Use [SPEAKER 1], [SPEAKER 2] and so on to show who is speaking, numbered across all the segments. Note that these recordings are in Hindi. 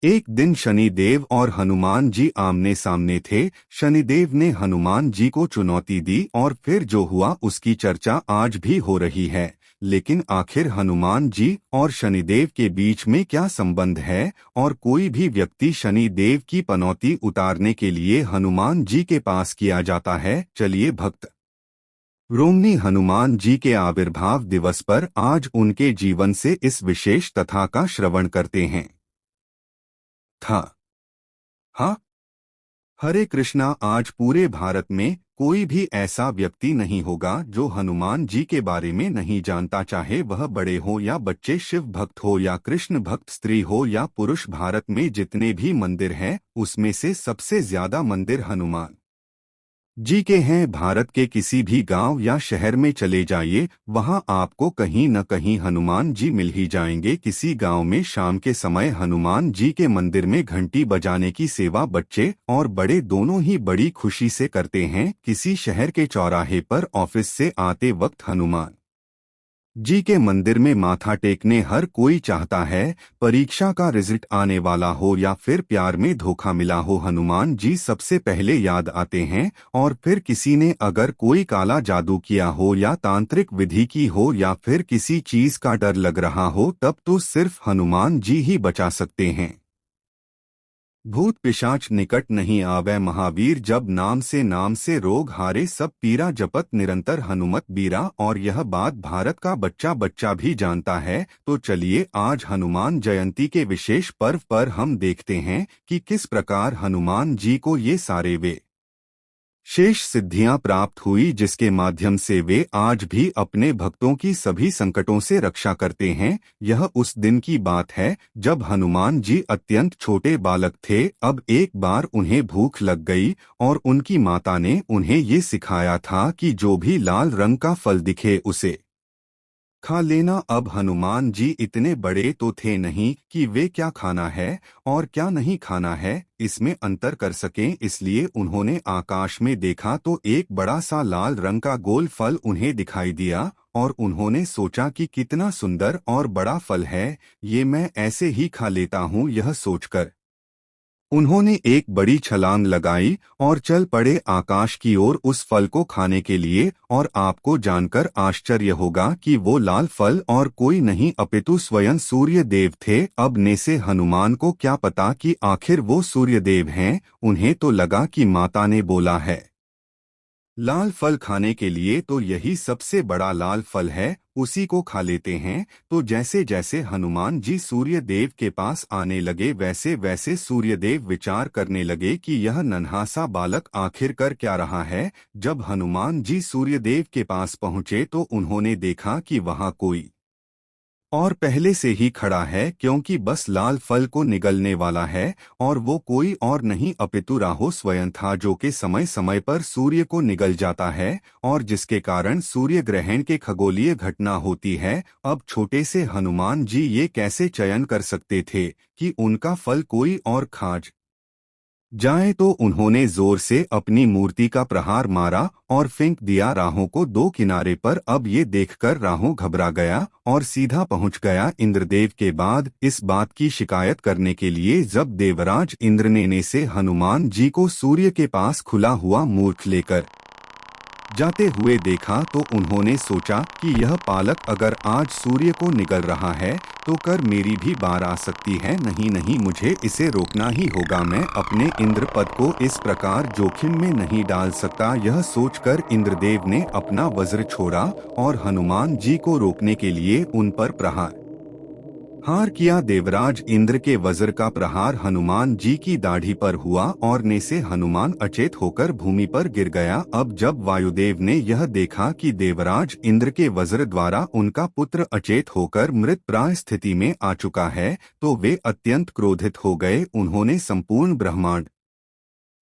[SPEAKER 1] एक दिन शनिदेव और हनुमान जी आमने सामने थे। शनिदेव ने हनुमान जी को चुनौती दी और फिर जो हुआ उसकी चर्चा आज भी हो रही है। लेकिन आखिर हनुमान जी और शनिदेव के बीच में क्या संबंध है? और कोई भी व्यक्ति शनिदेव की पनौती उतारने के लिए हनुमान जी के पास किया जाता है। चलिए भक्त रोमनी हनुमान जी के आविर्भाव दिवस पर आज उनके जीवन से इस विशेष कथा का श्रवण करते हैं। था हाँ, हरे कृष्णा। आज पूरे भारत में कोई भी ऐसा व्यक्ति नहीं होगा जो हनुमान जी के बारे में नहीं जानता, चाहे वह बड़े हो या बच्चे, शिव भक्त हो या कृष्ण भक्त, स्त्री हो या पुरुष। भारत में जितने भी मंदिर हैं उसमें से सबसे ज्यादा मंदिर हनुमान जी के हैं। भारत के किसी भी गांव या शहर में चले जाइए, वहां आपको कहीं न कहीं हनुमान जी मिल ही जाएंगे। किसी गांव में शाम के समय हनुमान जी के मंदिर में घंटी बजाने की सेवा बच्चे और बड़े दोनों ही बड़ी खुशी से करते हैं। किसी शहर के चौराहे पर ऑफिस से आते वक्त हनुमान जी के मंदिर में माथा टेकने हर कोई चाहता है। परीक्षा का रिजल्ट आने वाला हो या फिर प्यार में धोखा मिला हो, हनुमान जी सबसे पहले याद आते हैं। और फिर किसी ने अगर कोई काला जादू किया हो या तांत्रिक विधि की हो या फिर किसी चीज का डर लग रहा हो, तब तो सिर्फ हनुमान जी ही बचा सकते हैं। भूत पिशाच निकट नहीं आवे, महावीर जब नाम से रोग हारे, सब पीरा जपत निरंतर हनुमत बीरा। और यह बात भारत का बच्चा बच्चा भी जानता है। तो चलिए आज हनुमान जयंती के विशेष पर्व पर हम देखते हैं कि किस प्रकार हनुमान जी को ये सारे वे शेष सिद्धियां प्राप्त हुई, जिसके माध्यम से वे आज भी अपने भक्तों की सभी संकटों से रक्षा करते हैं। यह उस दिन की बात है जब हनुमान जी अत्यंत छोटे बालक थे। अब एक बार उन्हें भूख लग गई और उनकी माता ने उन्हें ये सिखाया था कि जो भी लाल रंग का फल दिखे उसे खा लेना। अब हनुमान जी इतने बड़े तो थे नहीं कि वे क्या खाना है और क्या नहीं खाना है इसमें अंतर कर सकें, इसलिए उन्होंने आकाश में देखा तो एक बड़ा सा लाल रंग का गोल फल उन्हें दिखाई दिया। और उन्होंने सोचा कि कितना सुंदर और बड़ा फल है, ये मैं ऐसे ही खा लेता हूँ। यह सोचकर उन्होंने एक बड़ी छलांग लगाई और चल पड़े आकाश की ओर उस फल को खाने के लिए। और आपको जानकर आश्चर्य होगा कि वो लाल फल और कोई नहीं अपितु स्वयं सूर्य देव थे। अब ने से हनुमान को क्या पता कि आखिर वो सूर्य देव हैं। उन्हें तो लगा कि माता ने बोला है लाल फल खाने के लिए, तो यही सबसे बड़ा लाल फल है, उसी को खा लेते हैं। तो जैसे जैसे हनुमान जी सूर्य देव के पास आने लगे, वैसे वैसे सूर्यदेव विचार करने लगे कि यह नन्हा सा बालक आखिर कर क्या रहा है। जब हनुमान जी सूर्यदेव के पास पहुंचे तो उन्होंने देखा कि वहां कोई और पहले से ही खड़ा है, क्योंकि बस लाल फल को निगलने वाला है। और वो कोई और नहीं अपितु राहु स्वयं था, जो कि समय समय पर सूर्य को निगल जाता है और जिसके कारण सूर्य ग्रहण के खगोलीय घटना होती है। अब छोटे से हनुमान जी ये कैसे चयन कर सकते थे कि उनका फल कोई और खा जाए? तो उन्होंने जोर से अपनी मूर्ति का प्रहार मारा और फेंक दिया राहों को दो किनारे पर। अब ये देखकर राहु घबरा गया और सीधा पहुंच गया इंद्रदेव के बाद इस बात की शिकायत करने के लिए। जब देवराज इंद्र ने से हनुमान जी को सूर्य के पास खुला हुआ मूर्ख लेकर जाते हुए देखा, तो उन्होंने सोचा कि यह पालक अगर आज सूर्य को निगल रहा है तो कर मेरी भी बार आ सकती है। नहीं नहीं, मुझे इसे रोकना ही होगा। मैं अपने इंद्र पद को इस प्रकार जोखिम में नहीं डाल सकता। यह सोचकर इंद्रदेव ने अपना वज्र छोड़ा और हनुमान जी को रोकने के लिए उन पर प्रहार हार किया। देवराज इंद्र के वज्र का प्रहार हनुमान जी की दाढ़ी पर हुआ और ने से हनुमान अचेत होकर भूमि पर गिर गया। अब जब वायुदेव ने यह देखा कि देवराज इंद्र के वज्र द्वारा उनका पुत्र अचेत होकर मृत प्राय स्थिति में आ चुका है, तो वे अत्यंत क्रोधित हो गए। उन्होंने संपूर्ण ब्रह्मांड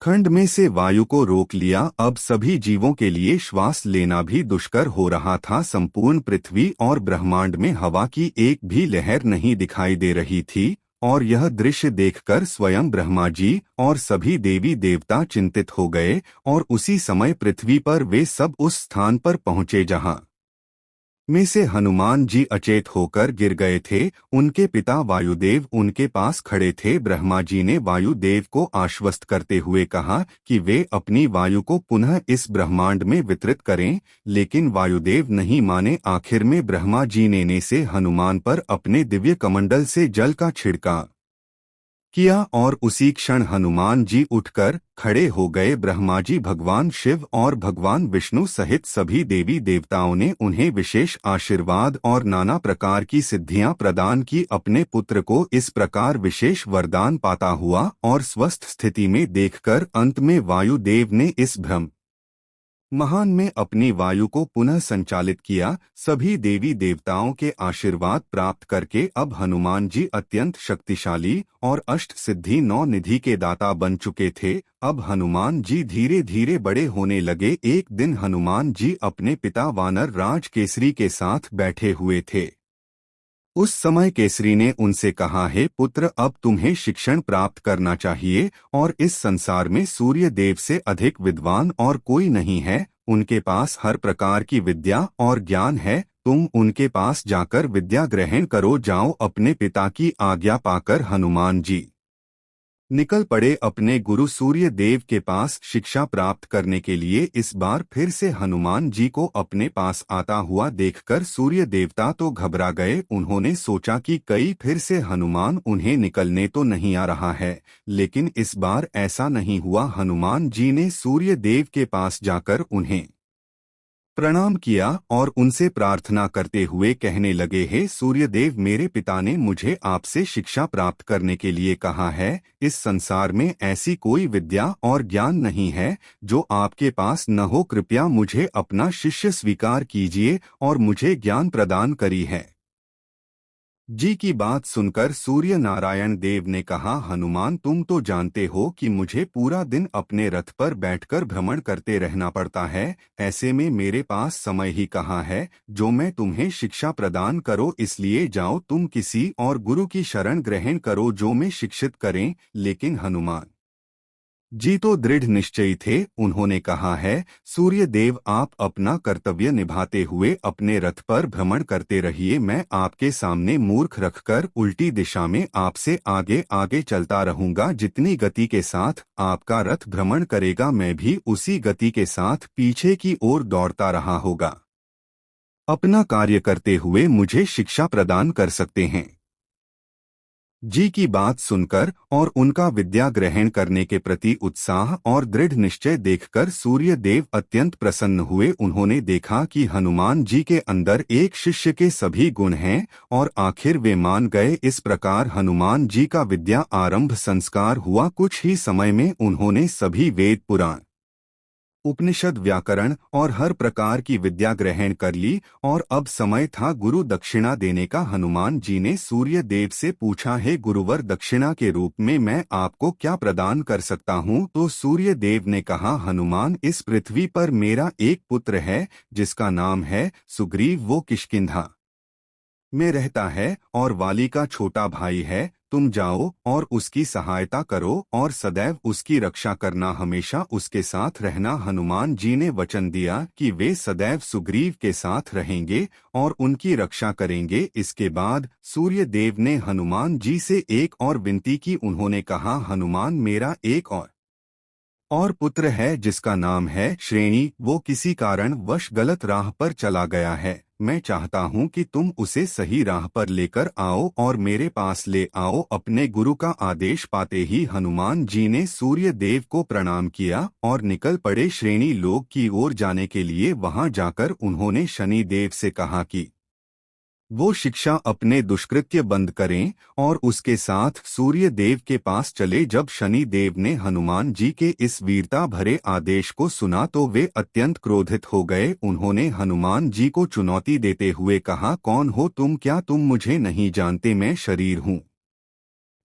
[SPEAKER 1] खंड में से वायु को रोक लिया। अब सभी जीवों के लिए श्वास लेना भी दुष्कर हो रहा था। संपूर्ण पृथ्वी और ब्रह्मांड में हवा की एक भी लहर नहीं दिखाई दे रही थी। और यह दृश्य देखकर स्वयं ब्रह्मा जी और सभी देवी देवता चिंतित हो गए। और उसी समय पृथ्वी पर वे सब उस स्थान पर पहुंचे जहां में से हनुमान जी अचेत होकर गिर गए थे। उनके पिता वायुदेव उनके पास खड़े थे। ब्रह्मा जी ने वायुदेव को आश्वस्त करते हुए कहा कि वे अपनी वायु को पुनः इस ब्रह्मांड में वितरित करें, लेकिन वायुदेव नहीं माने। आखिर में ब्रह्मा जी ने से हनुमान पर अपने दिव्य कमंडल से जल का छिड़काव किया और उसी क्षण हनुमान जी उठकर खड़े हो गए। ब्रह्मा जी, भगवान शिव और भगवान विष्णु सहित सभी देवी देवताओं ने उन्हें विशेष आशीर्वाद और नाना प्रकार की सिद्धियां प्रदान की। अपने पुत्र को इस प्रकार विशेष वरदान पाता हुआ और स्वस्थ स्थिति में देखकर अंत में वायुदेव ने इस ब्रह्म महान में अपनी वायु को पुनः संचालित किया। सभी देवी देवताओं के आशीर्वाद प्राप्त करके अब हनुमान जी अत्यंत शक्तिशाली और अष्ट सिद्धि 9 निधि के दाता बन चुके थे। अब हनुमान जी धीरे धीरे बड़े होने लगे। एक दिन हनुमान जी अपने पिता वानर राज केसरी के साथ बैठे हुए थे। उस समय केसरी ने उनसे कहा, हे पुत्र, अब तुम्हें शिक्षण प्राप्त करना चाहिए और इस संसार में सूर्य देव से अधिक विद्वान और कोई नहीं है। उनके पास हर प्रकार की विद्या और ज्ञान है। तुम उनके पास जाकर विद्या ग्रहण करो। जाओ। अपने पिता की आज्ञा पाकर हनुमान जी निकल पड़े अपने गुरु सूर्य देव के पास शिक्षा प्राप्त करने के लिए। इस बार फिर से हनुमान जी को अपने पास आता हुआ देखकर सूर्य देवता तो घबरा गए। उन्होंने सोचा कि कई फिर से हनुमान उन्हें निकलने तो नहीं आ रहा है, लेकिन इस बार ऐसा नहीं हुआ। हनुमान जी ने सूर्य देव के पास जाकर उन्हें प्रणाम किया और उनसे प्रार्थना करते हुए कहने लगे, हे सूर्यदेव, मेरे पिता ने मुझे आपसे शिक्षा प्राप्त करने के लिए कहा है। इस संसार में ऐसी कोई विद्या और ज्ञान नहीं है जो आपके पास न हो। कृपया मुझे अपना शिष्य स्वीकार कीजिए और मुझे ज्ञान प्रदान करी है। जी की बात सुनकर सूर्य नारायण देव ने कहा, हनुमान, तुम तो जानते हो कि मुझे पूरा दिन अपने रथ पर बैठकर भ्रमण करते रहना पड़ता है। ऐसे में मेरे पास समय ही कहाँ है जो मैं तुम्हें शिक्षा प्रदान करो। इसलिए जाओ, तुम किसी और गुरु की शरण ग्रहण करो जो मैं शिक्षित करें। लेकिन हनुमान जी तो दृढ़ निश्चयी थे। उन्होंने कहा है, सूर्य देव, आप अपना कर्तव्य निभाते हुए अपने रथ पर भ्रमण करते रहिए। मैं आपके सामने मूर्ख रखकर उल्टी दिशा में आपसे आगे आगे चलता रहूंगा। जितनी गति के साथ आपका रथ भ्रमण करेगा, मैं भी उसी गति के साथ पीछे की ओर दौड़ता रहा होगा। अपना कार्य करते हुए मुझे शिक्षा प्रदान कर सकते हैं। जी की बात सुनकर और उनका विद्या ग्रहण करने के प्रति उत्साह और दृढ़ निश्चय देखकर सूर्य देव अत्यंत प्रसन्न हुए। उन्होंने देखा कि हनुमान जी के अंदर एक शिष्य के सभी गुण हैं और आखिर वे मान गए। इस प्रकार हनुमान जी का विद्या आरंभ संस्कार हुआ। कुछ ही समय में उन्होंने सभी वेद, पुराण, उपनिषद, व्याकरण और हर प्रकार की विद्या ग्रहण कर ली और अब समय था गुरु दक्षिणा देने का। हनुमान जी ने सूर्य देव से पूछा, हे गुरुवर, दक्षिणा के रूप में मैं आपको क्या प्रदान कर सकता हूँ? तो सूर्य देव ने कहा, हनुमान, इस पृथ्वी पर मेरा एक पुत्र है जिसका नाम है सुग्रीव। वो किष्किंधा में रहता है और वाली का छोटा भाई है। तुम जाओ और उसकी सहायता करो और सदैव उसकी रक्षा करना, हमेशा उसके साथ रहना। हनुमान जी ने वचन दिया कि वे सदैव सुग्रीव के साथ रहेंगे और उनकी रक्षा करेंगे। इसके बाद सूर्य देव ने हनुमान जी से एक और विनती की। उन्होंने कहा, हनुमान, मेरा एक और पुत्र है जिसका नाम है श्रेणी। वो किसी कारण वश गलत राह पर चला गया है। मैं चाहता हूँ कि तुम उसे सही राह पर लेकर आओ और मेरे पास ले आओ। अपने गुरु का आदेश पाते ही हनुमान जी ने सूर्य देव को प्रणाम किया और निकल पड़े श्रेणी लोक की ओर जाने के लिए। वहां जाकर उन्होंने शनि देव से कहा कि वो शिक्षा अपने दुष्कृत्य बंद करें और उसके साथ सूर्य देव के पास चले। जब शनि देव ने हनुमान जी के इस वीरता भरे आदेश को सुना तो वे अत्यंत क्रोधित हो गए। उन्होंने हनुमान जी को चुनौती देते हुए कहा, कौन हो तुम? क्या तुम मुझे नहीं जानते? मैं शरीर हूँ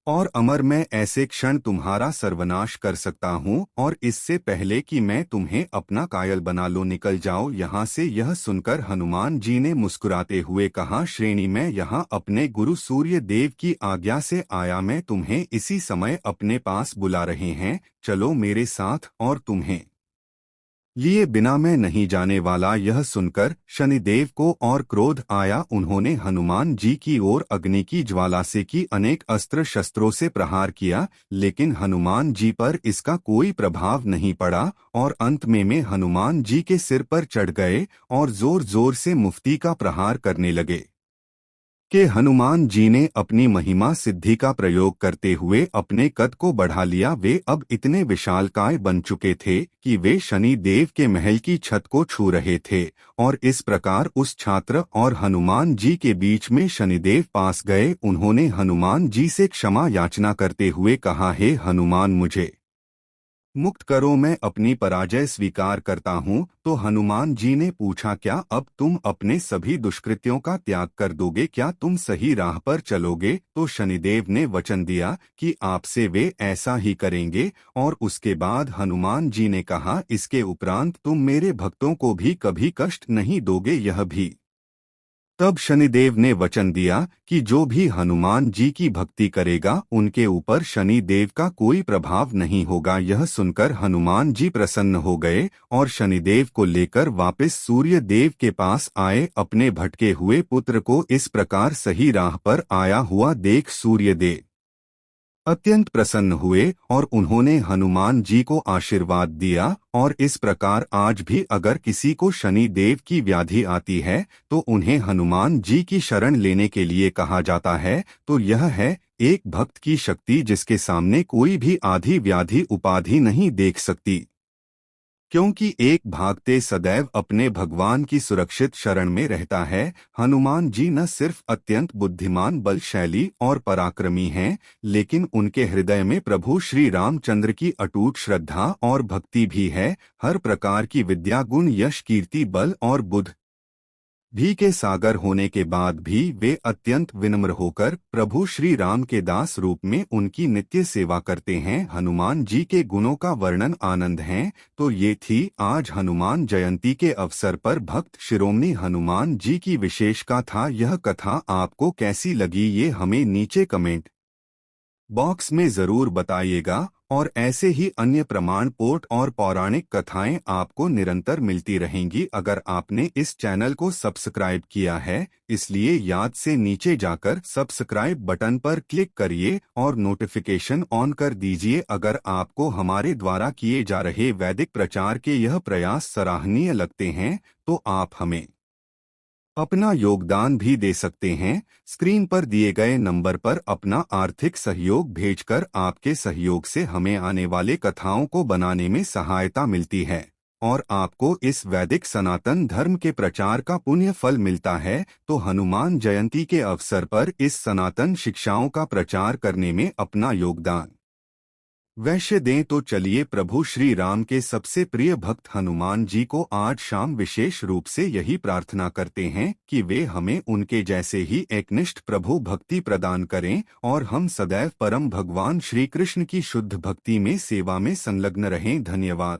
[SPEAKER 1] और अमर, मैं ऐसे क्षण तुम्हारा सर्वनाश कर सकता हूँ और इससे पहले कि मैं तुम्हें अपना कायल बना लूं, निकल जाओ यहाँ से। यह सुनकर हनुमान जी ने मुस्कुराते हुए कहा, श्रेणी, मैं यहाँ अपने गुरु सूर्य देव की आज्ञा से आया। मैं तुम्हें इसी समय अपने पास बुला रहे हैं। चलो मेरे साथ और तुम्हें लिए बिना मैं नहीं जाने वाला। यह सुनकर शनिदेव को और क्रोध आया। उन्होंने हनुमान जी की ओर अग्नि की ज्वाला से की अनेक अस्त्र शस्त्रों से प्रहार किया, लेकिन हनुमान जी पर इसका कोई प्रभाव नहीं पड़ा और अंत में हनुमान जी के सिर पर चढ़ गए और जोर जोर से मुफ्ती का प्रहार करने लगे कि हनुमान जी ने अपनी महिमा सिद्धि का प्रयोग करते हुए अपने कद को बढ़ा लिया। वे अब इतने विशालकाय बन चुके थे कि वे शनि देव के महल की छत को छू रहे थे और इस प्रकार उस छात्र और हनुमान जी के बीच में शनिदेव पास गए। उन्होंने हनुमान जी से क्षमा याचना करते हुए कहा, हे हनुमान, मुझे मुक्त करो, मैं अपनी पराजय स्वीकार करता हूँ। तो हनुमान जी ने पूछा, क्या अब तुम अपने सभी दुष्कृत्यों का त्याग कर दोगे? क्या तुम सही राह पर चलोगे? तो शनिदेव ने वचन दिया कि आपसे वे ऐसा ही करेंगे। और उसके बाद हनुमान जी ने कहा, इसके उपरांत तुम मेरे भक्तों को भी कभी कष्ट नहीं दोगे। यह भी तब शनिदेव ने वचन दिया कि जो भी हनुमान जी की भक्ति करेगा उनके ऊपर शनि देव का कोई प्रभाव नहीं होगा। यह सुनकर हनुमान जी प्रसन्न हो गए और शनिदेव को लेकर वापस सूर्य देव के पास आए। अपने भटके हुए पुत्र को इस प्रकार सही राह पर आया हुआ देख सूर्यदेव अत्यंत प्रसन्न हुए और उन्होंने हनुमान जी को आशीर्वाद दिया। और इस प्रकार आज भी अगर किसी को शनि देव की व्याधि आती है तो उन्हें हनुमान जी की शरण लेने के लिए कहा जाता है। तो यह है एक भक्त की शक्ति जिसके सामने कोई भी आधी व्याधि उपाधि नहीं देख सकती, क्योंकि एक भागते सदैव अपने भगवान की सुरक्षित शरण में रहता है। हनुमान जी न सिर्फ अत्यंत बुद्धिमान, बलशाली और पराक्रमी हैं, लेकिन उनके हृदय में प्रभु श्री रामचंद्र की अटूट श्रद्धा और भक्ति भी है। हर प्रकार की विद्या, गुण, यश, कीर्ति, बल और बुद्धि भी के सागर होने के बाद भी वे अत्यंत विनम्र होकर प्रभु श्री राम के दास रूप में उनकी नित्य सेवा करते हैं। हनुमान जी के गुणों का वर्णन आनंद है। तो ये थी आज हनुमान जयंती के अवसर पर भक्त शिरोमणि हनुमान जी की विशेष कथा। यह कथा आपको कैसी लगी ये हमें नीचे कमेंट बॉक्स में जरूर बताइएगा। और ऐसे ही अन्य प्रमाण पोर्ट और पौराणिक कथाएं आपको निरंतर मिलती रहेंगी अगर आपने इस चैनल को सब्सक्राइब किया है। इसलिए याद से नीचे जाकर सब्सक्राइब बटन पर क्लिक करिए और नोटिफिकेशन ऑन कर दीजिए। अगर आपको हमारे द्वारा किए जा रहे वैदिक प्रचार के यह प्रयास सराहनीय लगते हैं तो आप हमें अपना योगदान भी दे सकते हैं। स्क्रीन पर दिए गए नंबर पर अपना आर्थिक सहयोग भेजकर आपके सहयोग से हमें आने वाले कथाओं को बनाने में सहायता मिलती है और आपको इस वैदिक सनातन धर्म के प्रचार का पुण्य फल मिलता है। तो हनुमान जयंती के अवसर पर इस सनातन शिक्षाओं का प्रचार करने में अपना योगदान वैश्य दें। तो चलिए प्रभु श्री राम के सबसे प्रिय भक्त हनुमान जी को आज शाम विशेष रूप से यही प्रार्थना करते हैं कि वे हमें उनके जैसे ही एकनिष्ठ प्रभु भक्ति प्रदान करें और हम सदैव परम भगवान श्री कृष्ण की शुद्ध भक्ति में सेवा में संलग्न रहें। धन्यवाद।